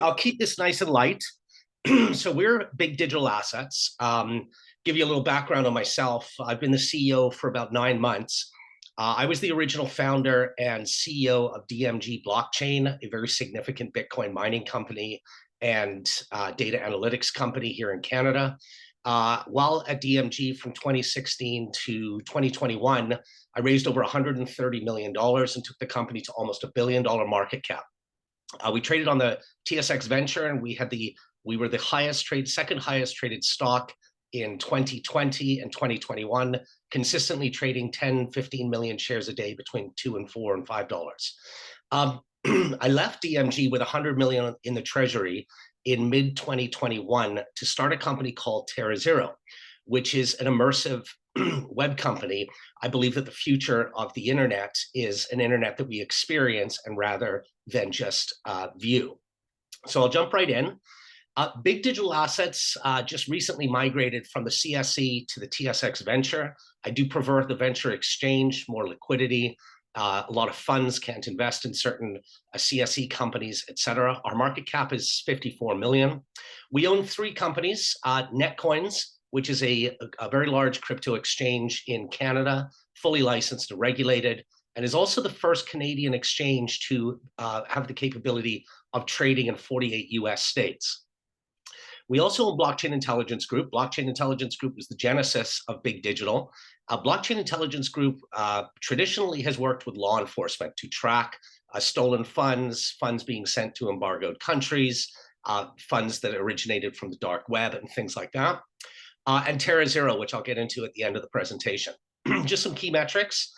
I'll keep this nice and light. So we're Big Digital Assets. Give you a little background on myself. I've been the CEO for about 9 months. I was the original founder and CEO of DMG Blockchain, a very significant Bitcoin mining company and data analytics company here in Canada. While at DMG from 2016 to 2021, I raised over $130 million and took the company to almost $1 billion market cap. We traded on the TSX Venture, and we were the second highest traded stock in 2020 and 2021, consistently trading 10, 15 million shares a day between $2 and $4 and $5. I left DMG with 100 million in the treasury in mid 2021 to start a company called TerraZero, which is an immersive web company. I believe that the future of the internet is an internet that we experience and rather than just view. So I'll jump right in. Big Digital Assets just recently migrated from the CSE to the TSX Venture. I do prefer the Venture Exchange, more liquidity. A lot of funds can't invest in certain CSE companies, et cetera. Our market cap is 54 million. We own 3 companies, Netcoins, which is a very large crypto exchange in Canada, fully licensed and regulated, and is also the first Canadian exchange to have the capability of trading in 48 US states. We also own Blockchain Intelligence Group. Blockchain Intelligence Group was the genesis of Big Digital. Blockchain Intelligence Group traditionally has worked with law enforcement to track stolen funds, funds being sent to embargoed countries, funds that originated from the dark web and things like that. And TerraZero, which I'll get into at the end of the presentation. Just some key metrics.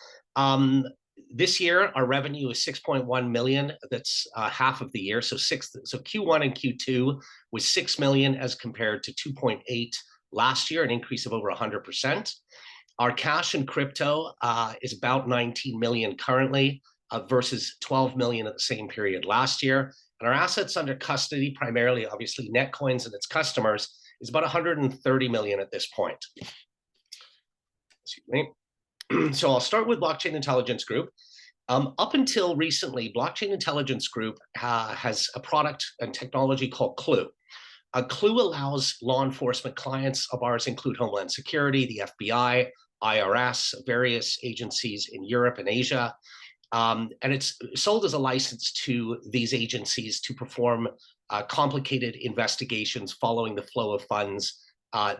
This year, our revenue is 6.1 million. That's half of the year. So Q1 and Q2 was 6 million as compared to 2.8 last year, an increase of over 100%. Our cash and crypto is about 19 million currently versus 12 million at the same period last year. And our assets under custody, primarily, obviously, Netcoins and its customers, is about 130 million at this point. Excuse me. So I'll start with Blockchain Intelligence Group. Up until recently, Blockchain Intelligence Group has a product and technology called Clue. Clue allows law enforcement clients of ours, include Homeland Security, the FBI, IRS, various agencies in Europe and Asia. And it's sold as a license to these agencies to perform complicated investigations following the flow of funds,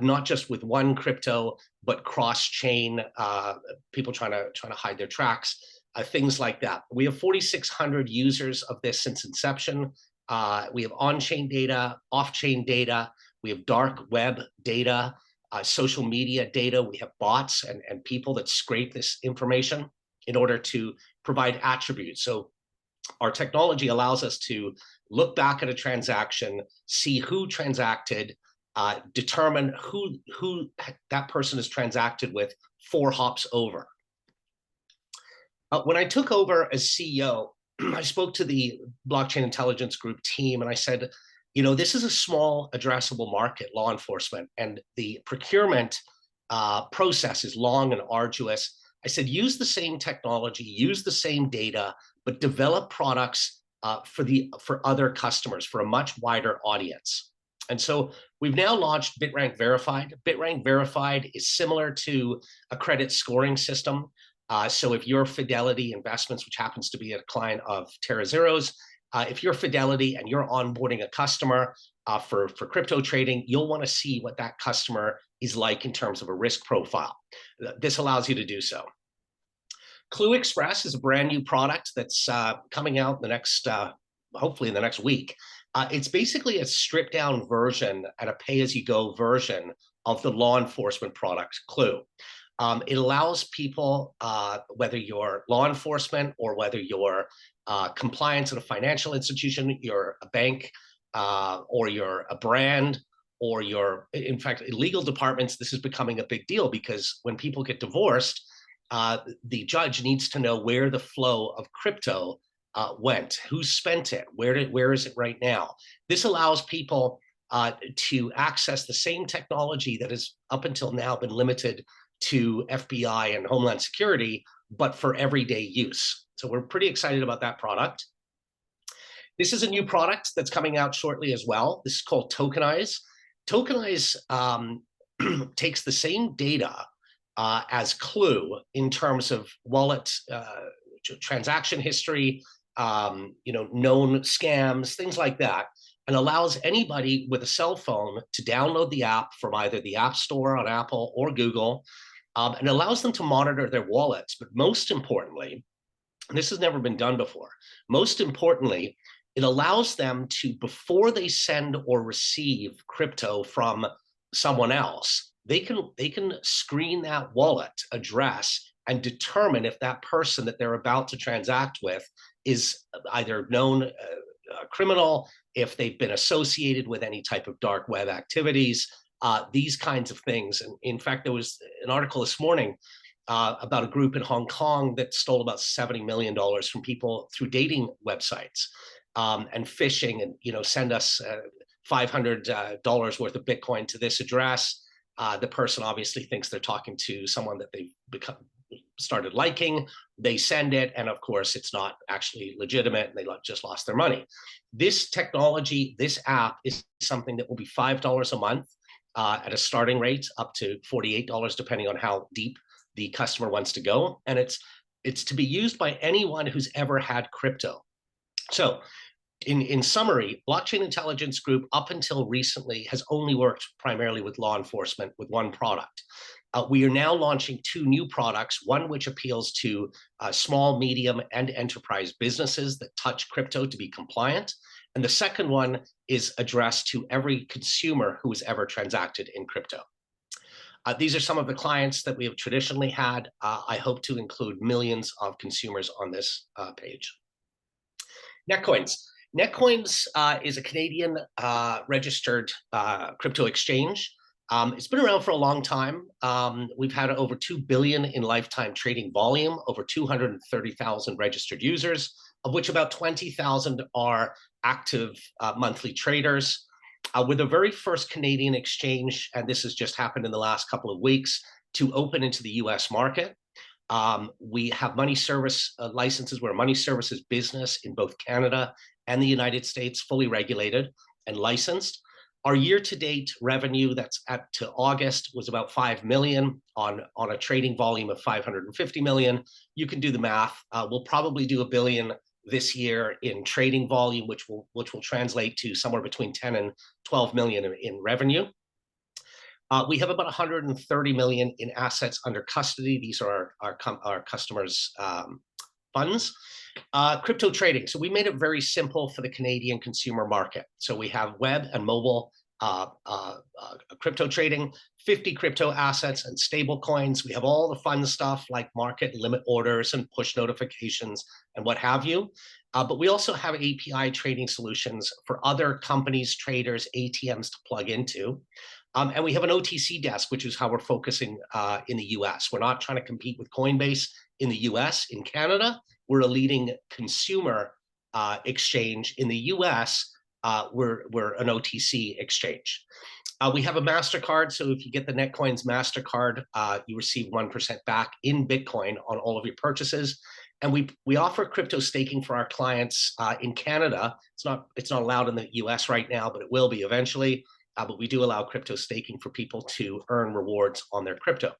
not just with one crypto, but cross-chain, people trying to hide their tracks, things like that. We have 4,600 users of this since inception. We have on-chain data, off-chain data. We have dark web data, social media data. We have bots and people that scrape this information in order to provide attributes. So our technology allows us to look back at a transaction, see who transacted, determine who that person is transacted with 4 hops over. When I took over as CEO, I spoke to the Blockchain Intelligence Group team and I said, you know, this is a small addressable market, law enforcement, and the procurement process is long and arduous. I said, use the same technology, use the same data, but develop products for other customers, for a much wider audience. And so we've now launched BitRank Verified. BitRank Verified is similar to a credit scoring system. So if you're Fidelity Investments, which happens to be a client of TerraZero's, if you're Fidelity and you're onboarding a customer for crypto trading, you'll want to see what that customer is like in terms of a risk profile. This allows you to do so. Clue Express is a brand new product that's coming out the next, hopefully in the next week. It's basically a stripped down version and a pay-as-you-go version of the law enforcement product, Clue. It allows people, whether you're law enforcement or whether you're compliance at a financial institution, you're a bank, or you're a brand, or you're, in fact, legal departments, this is becoming a big deal because when people get divorced, the judge needs to know where the flow of crypto went, who spent it, where is it right now. This allows people to access the same technology that has up until now been limited to FBI and Homeland Security, but for everyday use. So we're pretty excited about that product. This is a new product that's coming out shortly as well. This is called Tokenize. Tokenize takes the same data as Clue in terms of wallet transaction history, known scams, things like that, and allows anybody with a cell phone to download the app from either the App Store on Apple or Google, and allows them to monitor their wallets. But most importantly, and this has never been done before, most importantly, it allows them to, before they send or receive crypto from someone else, they can screen that wallet address and determine if that person that they're about to transact with is either known criminal, if they've been associated with any type of dark web activities, these kinds of things. And in fact, there was an article this morning about a group in Hong Kong that stole about $70 million from people through dating websites and phishing, and send us $500 worth of Bitcoin to this address. The person obviously thinks they're talking to someone that they've started liking. They send it, and of course, it's not actually legitimate, and they just lost their money. This technology, this app, is something that will be $5 a month at a starting rate, up to $48, depending on how deep the customer wants to go. And it's to be used by anyone who's ever had crypto. So in summary, Blockchain Intelligence Group, up until recently, has only worked primarily with law enforcement with one product. We are now launching two new products, one which appeals to small, medium, and enterprise businesses that touch crypto to be compliant. And the second one is addressed to every consumer who has ever transacted in crypto. These are some of the clients that we have traditionally had. I hope to include millions of consumers on this page. Netcoins. Netcoins is a Canadian registered crypto exchange. It's been around for a long time. We've had over 2 billion in lifetime trading volume, over 230,000 registered users, of which about 20,000 are active monthly traders. We're the very first Canadian exchange, and this has just happened in the last couple of weeks, to open into the US market. We have money service licenses. We're a money services business in both Canada and the United States, fully regulated and licensed. Our year-to-date revenue that's to August was about 5 million on a trading volume of 550 million. You can do the math. We'll probably do $1 billion this year in trading volume, which will translate to somewhere between 10 and 12 million in revenue. We have about 130 million in assets under custody. These are our customers' funds. Crypto trading. So we made it very simple for the Canadian consumer market. So we have web and mobile crypto trading, 50 crypto assets and stable coins. We have all the fun stuff like market limit orders and push notifications and what have you. But we also have API trading solutions for other companies, traders, ATMs to plug into. And we have an OTC desk, which is how we're focusing in the US. We're not trying to compete with Coinbase in the US. In Canada, we're a leading consumer exchange. In the US, we're an OTC exchange. We have a MasterCard, so if you get the Netcoins MasterCard, you receive 1% back in Bitcoin on all of your purchases. And we offer crypto staking for our clients in Canada. It's not allowed in the US right now, but it will be eventually. But we do allow crypto staking for people to earn rewards on their crypto.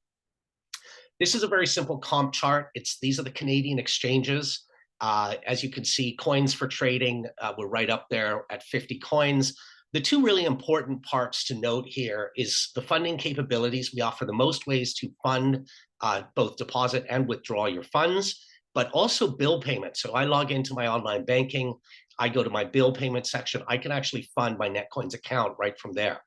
This is a very simple comp chart. These are the Canadian exchanges. As you can see, coins for trading, we're right up there at 50 coins. The two really important parts to note here is the funding capabilities. We offer the most ways to fund both deposit and withdraw your funds, but also bill payment. So I log into my online banking. I go to my bill payment section. I can actually fund my Netcoins account right from there.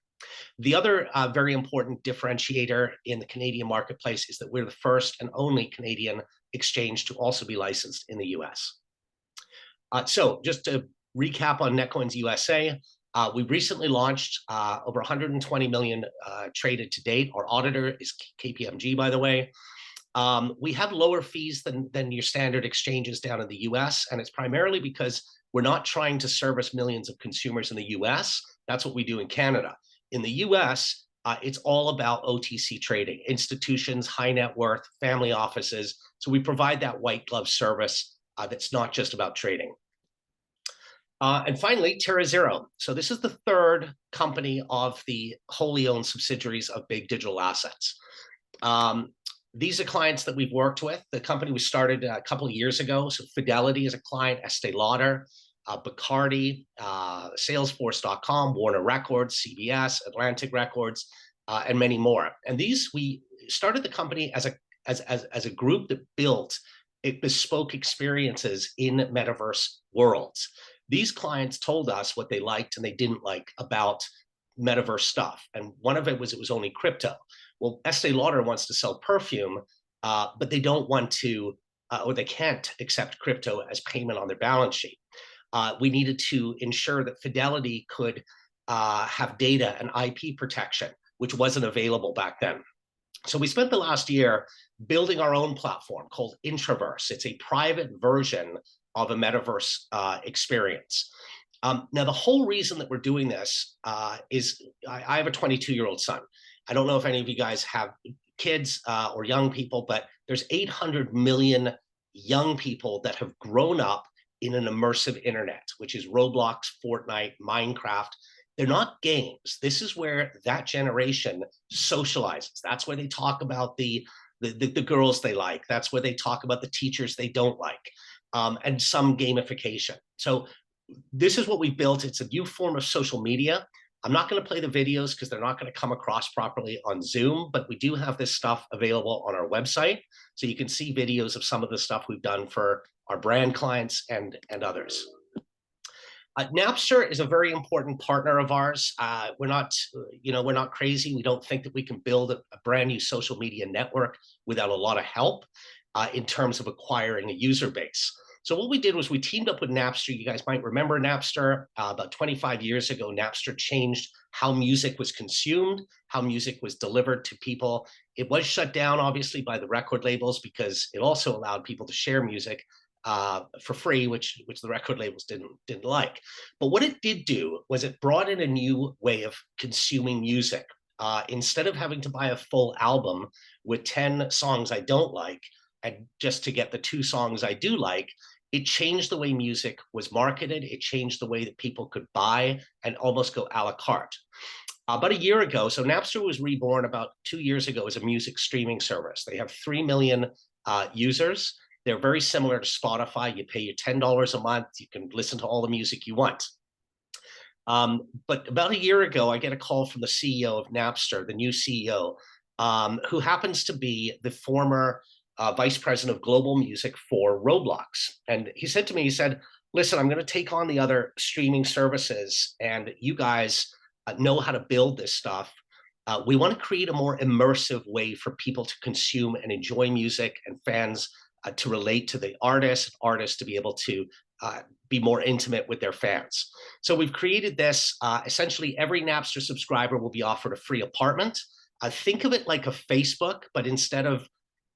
The other very important differentiator in the Canadian marketplace is that we're the first and only Canadian exchange to also be licensed in the US. So just to recap on Netcoins USA, we recently launched over 120 million traded to date. Our auditor is KPMG, by the way. We have lower fees than your standard exchanges down in the US, and it's primarily because we're not trying to service millions of consumers in the US. That's what we do in Canada. In the US, it's all about OTC trading, institutions, high net worth, family offices. So we provide that white glove service that's not just about trading. And finally, TerraZero. So this is the third company of the wholly owned subsidiaries of Big Digital Assets. These are clients that we've worked with. The company was started a couple of years ago. So Fidelity is a client, Estee Lauder, Bacardi, Salesforce.com, Warner Records, CBS, Atlantic Records, and many more. And these, we started the company as a group that built bespoke experiences in metaverse worlds. These clients told us what they liked and they didn't like about metaverse stuff. And one of it was only crypto. Well, Estee Lauder wants to sell perfume, but they don't want to, or they can't accept crypto as payment on their balance sheet. We needed to ensure that Fidelity could have data and IP protection, which wasn't available back then. So we spent the last year building our own platform called Intraverse. It's a private version of a metaverse experience. Now, the whole reason that we're doing this is I have a 22-year-old son. I don't know if any of you guys have kids or young people, but there's 800 million young people that have grown up in an immersive internet, which is Roblox, Fortnite, Minecraft. They're not games. This is where that generation socializes. That's where they talk about the girls they like. That's where they talk about the teachers they don't like, and some gamification. So this is what we built. It's a new form of social media. I'm not going to play the videos because they're not going to come across properly on Zoom, but we do have this stuff available on our website. So you can see videos of some of the stuff we've done for our brand clients and others. Napster is a very important partner of ours. We're not crazy. We don't think that we can build a brand new social media network without a lot of help in terms of acquiring a user base. So what we did was we teamed up with Napster. You guys might remember Napster. About 25 years ago, Napster changed how music was consumed, how music was delivered to people. It was shut down, obviously, by the record labels because it also allowed people to share music for free, which the record labels didn't like. But what it did do was it brought in a new way of consuming music. Instead of having to buy a full album with 10 songs I don't like, and just to get the 2 songs I do like, it changed the way music was marketed. It changed the way that people could buy and almost go a la carte. About a year ago, so Napster was reborn about 2 years ago as a music streaming service. They have 3 million users. They're very similar to Spotify. You pay your $10 a month. You can listen to all the music you want. But about a year ago, I get a call from the CEO of Napster, the new CEO, who happens to be the former vice president of global music for Roblox. And he said to me, he said, listen, I'm going to take on the other streaming services and you guys know how to build this stuff. We want to create a more immersive way for people to consume and enjoy music and fans to relate to the artists to be able to be more intimate with their fans. So we've created this. Essentially, every Napster subscriber will be offered a free apartment. Think of it like a Facebook, but instead of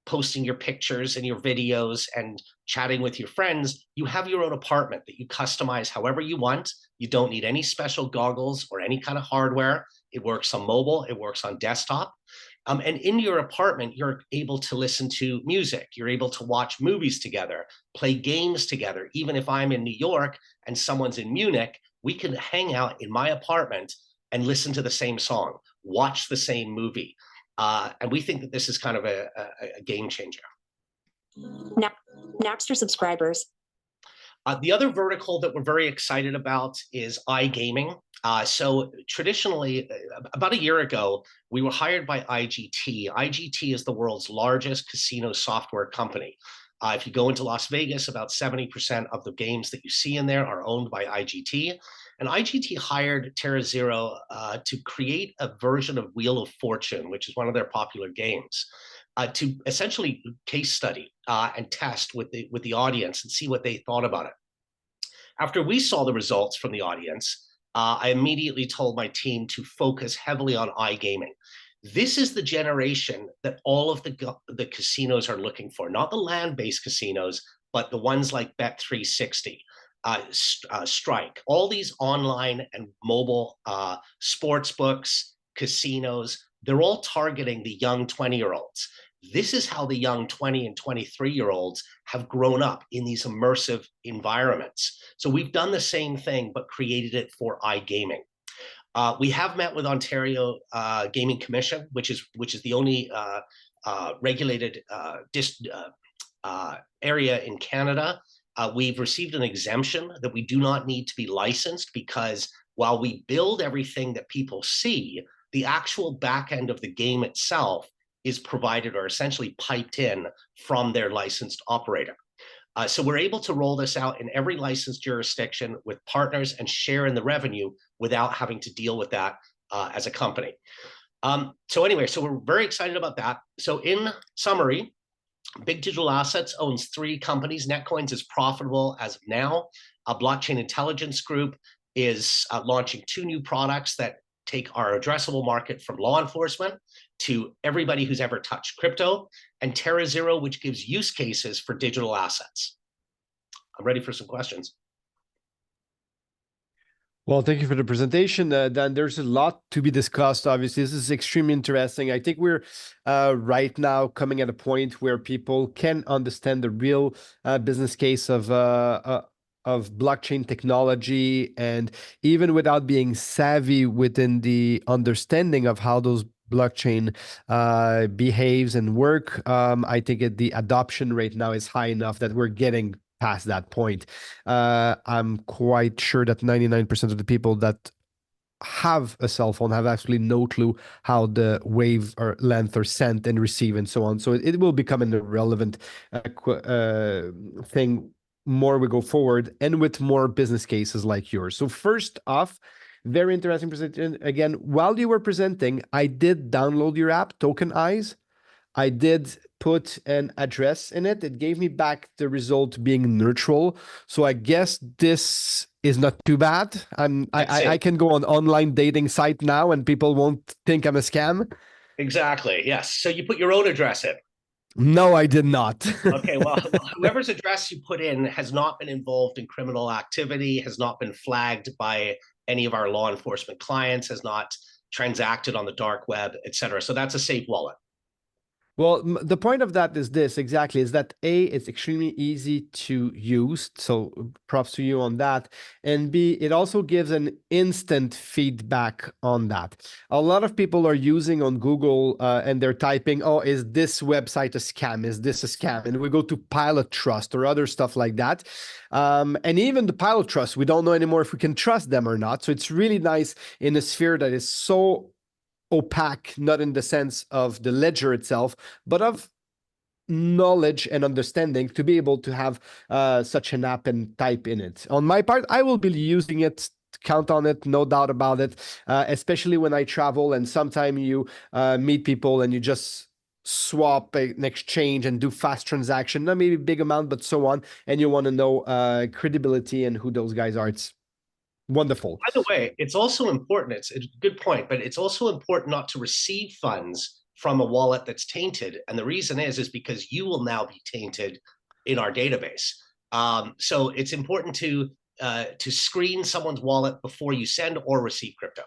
posting your pictures and your videos and chatting with your friends, you have your own apartment that you customize however you want. You don't need any special goggles or any kind of hardware. It works on mobile, it works on desktop. And in your apartment, you're able to listen to music. You're able to watch movies together, play games together. Even if I'm in New York and someone's in Munich, we can hang out in my apartment and listen to the same song, watch the same movie. And we think that this is kind of a game changer. Napster subscribers. The other vertical that we're very excited about is iGaming. So traditionally, about a year ago, we were hired by IGT. IGT is the world's largest casino software company. If you go into Las Vegas, about 70% of the games that you see in there are owned by IGT. And IGT hired TerraZero to create a version of Wheel of Fortune, which is one of their popular games, to essentially case study and test with the audience and see what they thought about it. After we saw the results from the audience, I immediately told my team to focus heavily on iGaming. This is the generation that all of the casinos are looking for, not the land-based casinos, but the ones like Bet360, Strike, all these online and mobile sports books, casinos, they're all targeting the young 20-year-olds. This is how the young 20 and 23-year-olds have grown up in these immersive environments. So we've done the same thing, but created it for iGaming. We have met with Ontario Gaming Commission, which is the only regulated area in Canada. We've received an exemption that we do not need to be licensed, because while we build everything that people see, the actual back end of the game itself is provided or essentially piped in from their licensed operator. So we're able to roll this out in every licensed jurisdiction with partners and share in the revenue without having to deal with that as a company. So anyway, so we're very excited about that. So in summary, Big Digital Assets owns 3 companies. Netcoins is profitable as of now. Blockchain Intelligence Group is launching 2 new products that take our addressable market from law enforcement to everybody who's ever touched crypto, and TerraZero, which gives use cases for digital assets. I'm ready for some questions. Well, thank you for the presentation, Dan. There's a lot to be discussed. Obviously, this is extremely interesting. I think we're right now coming at a point where people can understand the real business case of blockchain technology, and even without being savvy within the understanding of how those blockchain behaves and work, I think the adoption rate now is high enough that we're getting past that point. I'm quite sure that 99% of the people that have a cell phone have actually no clue how the wave or length are sent and received and so on. So it will become an irrelevant thing more we go forward, and with more business cases like yours. So first off, very interesting presentation. Again, while you were presenting, I did download your app, Tokenize. I did put an address in it. It gave me back the result being neutral. So I guess this is not too bad. I can go on online dating site now and people won't think I'm a scam. Exactly, yes. So you put your own address in. No, I did not. Okay, well, whoever's address you put in has not been involved in criminal activity, has not been flagged by any of our law enforcement clients, has not transacted on the dark web, etc. So that's a safe wallet. Well, the point of that is this exactly, is that A, it's extremely easy to use. So props to you on that. And B, it also gives an instant feedback on that. A lot of people are using on Google and they're typing, oh, is this website a scam? Is this a scam? And we go to Pilot Trust or other stuff like that. And even the Pilot Trust, we don't know anymore if we can trust them or not. So it's really nice in a sphere that is so opaque, not in the sense of the ledger itself, but of knowledge and understanding, to be able to have such an app and type in it. On my part, I will be using it, count on it, no doubt about it, especially when I travel and sometimes you meet people and you just swap an exchange and do fast transaction, not maybe big amount, but so on, and you want to know credibility and who those guys are. It's wonderful. By the way, it's also important, it's a good point, but it's also important not to receive funds from a wallet that's tainted. And the reason is because you will now be tainted in our database. So it's important to screen someone's wallet before you send or receive crypto.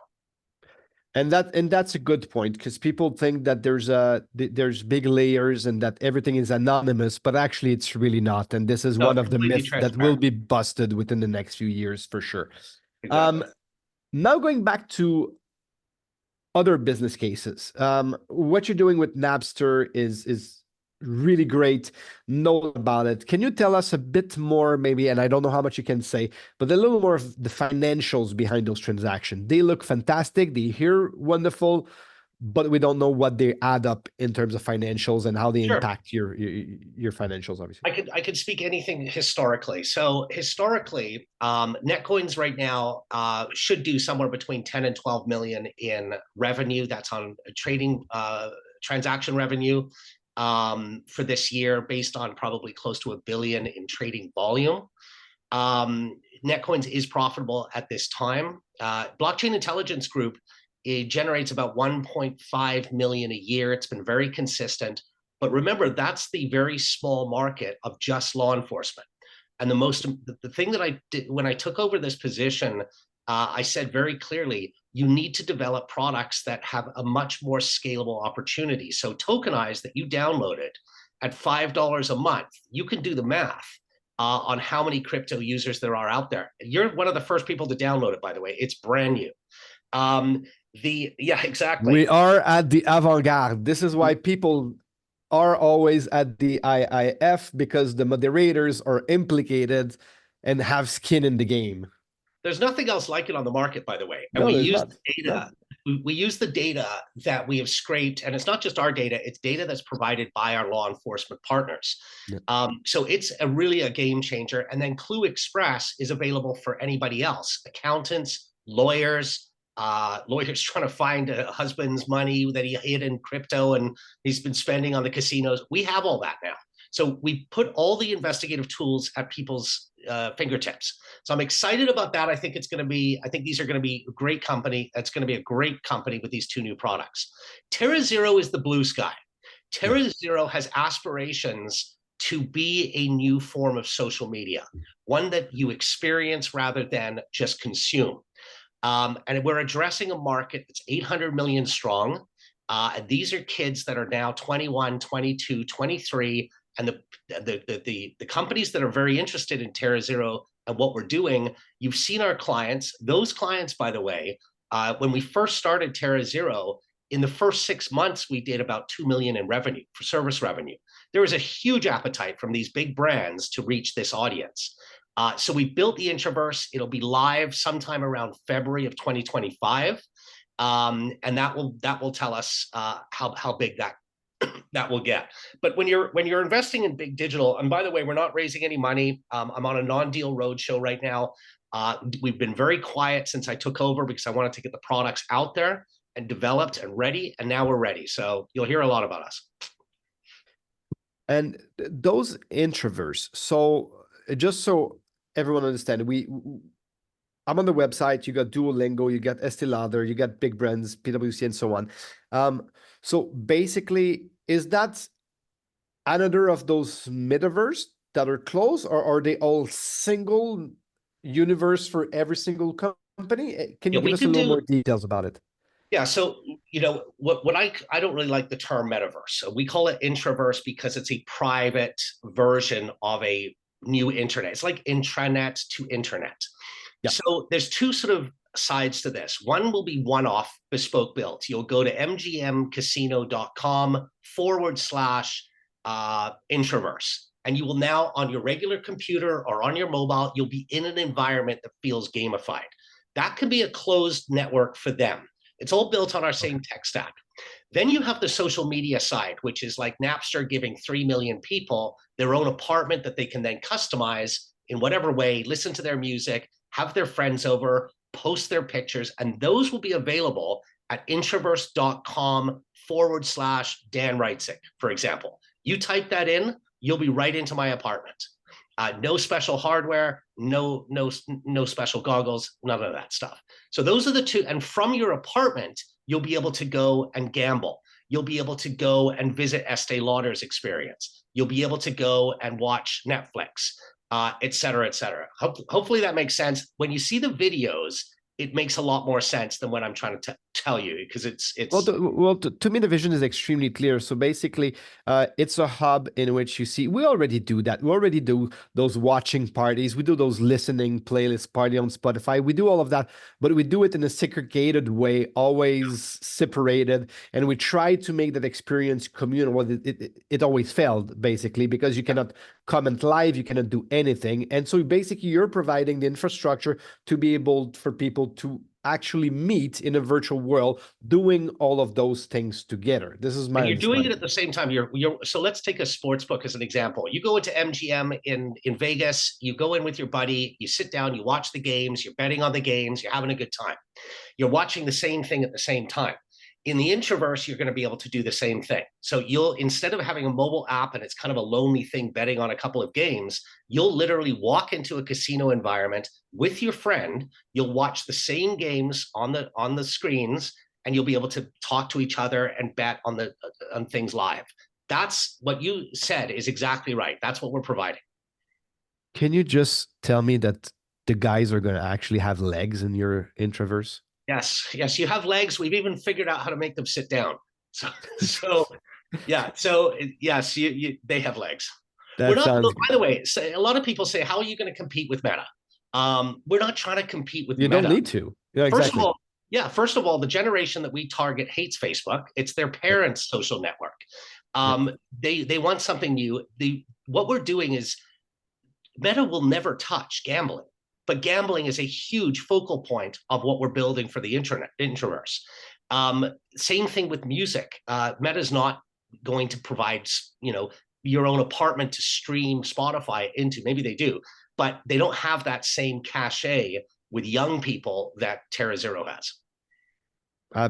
And that's a good point, because people think that there's big layers and that everything is anonymous, but actually it's really not. And this is one of the myths that will be busted within the next few years for sure. Exactly. Now going back to other business cases, what you're doing with Napster is really great. Know about it. Can you tell us a bit more, maybe, and I don't know how much you can say, but a little more of the financials behind those transactions? They look fantastic. They hear wonderful, but we don't know what they add up in terms of financials and how they impact your financials, obviously. I could speak anything historically. So historically, Netcoins right now should do somewhere between 10 and 12 million in revenue. That's on trading transaction revenue for this year, based on probably close to $1 billion in trading volume. Netcoins is profitable at this time. Blockchain Intelligence Group, it generates about 1.5 million a year. It's been very consistent. But remember, that's the very small market of just law enforcement. And the thing that I did when I took over this position I said very clearly, you need to develop products that have a much more scalable opportunity. So Tokenize that you downloaded at $5 a month, you can do the math on how many crypto users there are out there. You're one of the first people to download it, by the way. It's brand new. Yeah, exactly. We are at the avant-garde. This is why people are always at the IIF, because the moderators are implicated and have skin in the game. There's nothing else like it on the market, by the way. And No, we there's use not. the data. No. We use the data that we have scraped, and it's not just our data, it's data that's provided by our law enforcement partners. Yeah. So it's really a game changer. And then Clue Express is available for anybody else, accountants, lawyers, lawyers trying to find a husband's money that he hid in crypto and he's been spending on the casinos. We have all that now. So we put all the investigative tools at people's fingertips. So I'm excited about that. I think these are going to be a great company. That's going to be a great company with these two new products. TerraZero is the blue sky. TerraZero has aspirations to be a new form of social media, one that you experience rather than just consume. And we're addressing a market that's 800 million strong. And these are kids that are now 21, 22, 23, and the companies that are very interested in TerraZero and what we're doing, you've seen our clients. Those clients, by the way, when we first started TerraZero, in the first 6 months, we did about 2 million in revenue for service revenue. There was a huge appetite from these big brands to reach this audience. So we built the Intraverse. It'll be live sometime around February of 2025. And that will tell us how big that will get. But when you're investing in big digital, and by the way, we're not raising any money. I'm on a non-deal roadshow right now. We've been very quiet since I took over because I wanted to get the products out there and developed and ready, and now we're ready. So you'll hear a lot about us. And those Intraverse, so just so everyone understands, I'm on the website. You got Duolingo, you got Estee Lauder, you got big brands, PwC, and so on. So basically, is that another of those metaverse that are close, or are they all single universe for every single company? Can you give us a little more details about it? Yeah, so what I don't really like the term metaverse. So we call it Intraverse because it's a private version of a new internet. It's like intranet to internet. Yeah. So there's two sort of sides to this. One will be one-off, bespoke built. You'll go to mgmcasino.com/Intraverse. And you will now, on your regular computer or on your mobile, you'll be in an environment that feels gamified. That can be a closed network for them. It's all built on our same tech stack. Then you have the social media side, which is like Napster giving 3 million people their own apartment that they can then customize in whatever way, listen to their music, have their friends over, post their pictures, and those will be available at intraverse.com/Dan Reitzik, for example. You type that in, you'll be right into my apartment. No special hardware, no special goggles, none of that stuff. So those are the two. And from your apartment, you'll be able to go and gamble. You'll be able to go and visit Estee Lauder's experience. You'll be able to go and watch Netflix, et cetera, et cetera. Hopefully that makes sense. When you see the videos, it makes a lot more sense than what I'm trying to tell you, because it's well, to me the vision is extremely clear. So basically it's a hub in which you see, we already do that. We already do those watching parties, we do those listening playlist party on Spotify, we do all of that, but we do it in a segregated way, always separated, and we try to make that experience communal. Well, it always failed, basically, because you cannot comment live, you cannot do anything. And so basically you're providing the infrastructure to be able for people to actually meet in a virtual world, doing all of those things together. This is my and you're doing it at the same time. So let's take a sports book as an example. You go into MGM in Vegas, you go in with your buddy, you sit down, you watch the games, you're betting on the games, you're having a good time. You're watching the same thing at the same time. In the Intraverse, you're going to be able to do the same thing. So you'll, instead of having a mobile app and it's kind of a lonely thing betting on a couple of games, you'll literally walk into a casino environment with your friend. You'll watch the same games on the screens, and you'll be able to talk to each other and bet on things live. That's what you said is exactly right. That's what we're providing. Can you just tell me that the guys are going to actually have legs in your Intraverse? Yes, yes, you have legs. We've even figured out how to make them sit down. So, so yeah, so yes, they have legs. We're That not. sounds Look, good. by the way, a lot of people say, "How are you going to compete with Meta?" We're not trying to compete with You don't Meta. need to. Yeah, First of exactly. all, yeah, first of all, the generation that we target hates Facebook. It's their Yeah, parents' social network. yeah. They want something new. What we're doing is Meta will never touch gambling, but gambling is a huge focal point of what we're building for the internet Intraverse. Same thing with music. Meta's not going to provide, your own apartment to stream Spotify into. Maybe they do, but they don't have that same cachet with young people that TerraZero has. Uh,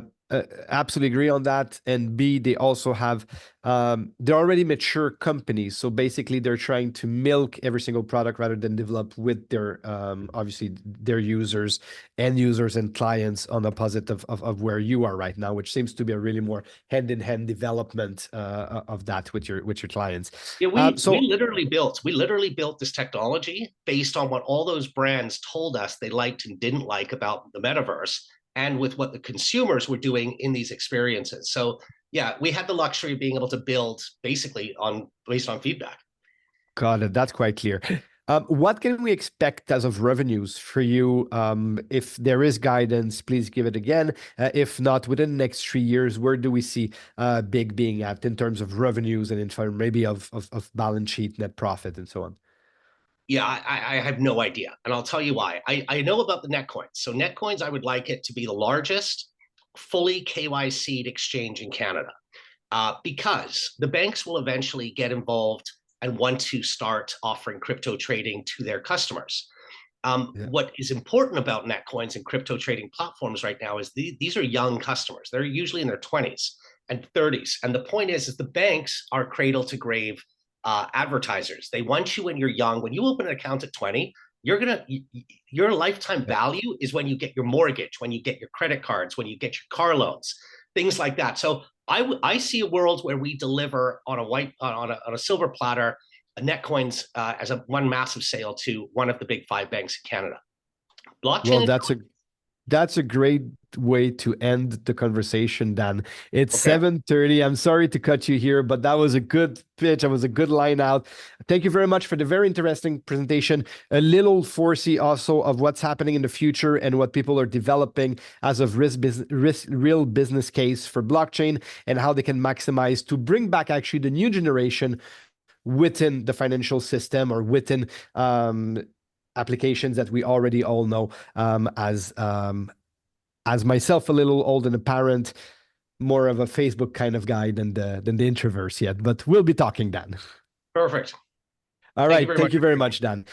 Absolutely agree on that. And B, they also have, they're already mature companies. So basically, they're trying to milk every single product rather than develop with their, obviously, their users, end users, and clients on the opposite of where you are right now, which seems to be a really more hand-in-hand development of that with your clients. Yeah, we So literally built this technology based on what all those brands told us they liked and didn't like about the metaverse, and with what the consumers were doing in these experiences. So yeah, we had the luxury of being able to build basically on based on feedback. got it. That's quite clear. What can we expect as of revenues for you? If there is guidance, please give it again. If not, within the next 3 years, where do we see Big being at in terms of revenues and in terms maybe of balance sheet, net profit, and so on? Yeah, I have no idea. And I'll tell you why. I know about the Netcoins. So Netcoins, I would like it to be the largest fully KYC'd exchange in Canada, because the banks will eventually get involved and want to start offering crypto trading to their customers. Yeah. What is important about Netcoins and crypto trading platforms right now is these are young customers. They're usually in their 20s and 30s. And the point is the banks are cradle to grave advertisers. They want you when you're young. When you open an account at 20, your lifetime Yeah. value is when you get your mortgage, when you get your credit cards, when you get your car loans, things like that. So I see a world where we deliver on a silver platter Netcoins as one massive sale to one of the big five banks in Canada. Well, Blockchain, that's a great way to end the conversation, Dan. It's okay. 7:30. I'm sorry to cut you here, but that was a good pitch. That was a good line out. Thank you very much for the very interesting presentation. A little foresee also of what's happening in the future and what people are developing as of real business case for blockchain and how they can maximize to bring back actually the new generation within the financial system or within applications that we already all know as myself, a little old and a parent, more of a Facebook kind of guy than the Intraverse yet. But we'll be talking, Dan. Perfect. All Thank you right. very Thank much. you very much, Dan.